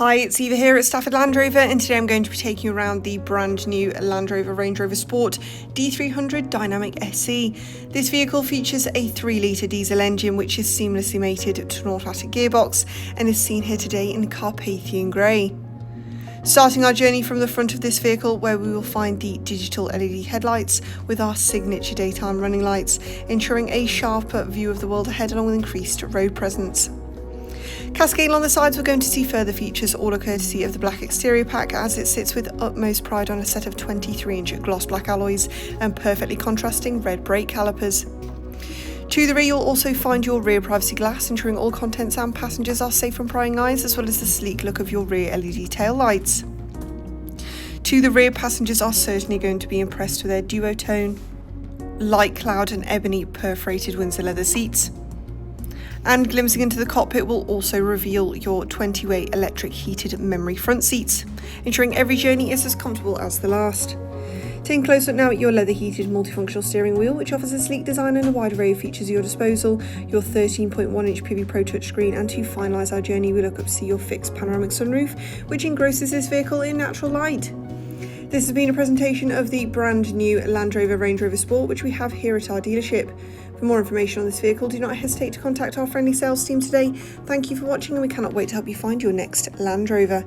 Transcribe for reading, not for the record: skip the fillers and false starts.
Hi, it's Eva here at Stafford Land Rover, and today I'm going to be taking you around the brand new Land Rover Range Rover Sport D300 Dynamic SE. This vehicle features a 3-litre diesel engine which is seamlessly mated to an automatic gearbox and is seen here today in Carpathian Grey. Starting our journey from the front of this vehicle, where we will find the digital LED headlights with our signature daytime running lights, ensuring a sharper view of the world ahead along with increased road presence. Cascading on the sides, we're going to see further features, all courtesy of the black exterior pack, as it sits with utmost pride on a set of 23-inch gloss black alloys and perfectly contrasting red brake calipers. To the rear, you'll also find your rear privacy glass, ensuring all contents and passengers are safe from prying eyes, as well as the sleek look of your rear LED tail lights. To the rear, passengers are certainly going to be impressed with their duotone, light Cloud-Ebony perforated Windsor leather seats. And glimpsing into the cockpit will also reveal your 20-way electric heated memory front seats, ensuring every journey is as comfortable as the last. Taking a close look now at your leather heated multifunctional steering wheel, which offers a sleek design and a wide array of features at your disposal, your 13.1-inch PV Pro touchscreen, and to finalise our journey we look up to see your fixed panoramic sunroof, which engrosses this vehicle in natural light. This has been a presentation of the brand new Land Rover Range Rover Sport, which we have here at our dealership. For more information on this vehicle, do not hesitate to contact our friendly sales team today. Thank you for watching, and we cannot wait to help you find your next Land Rover.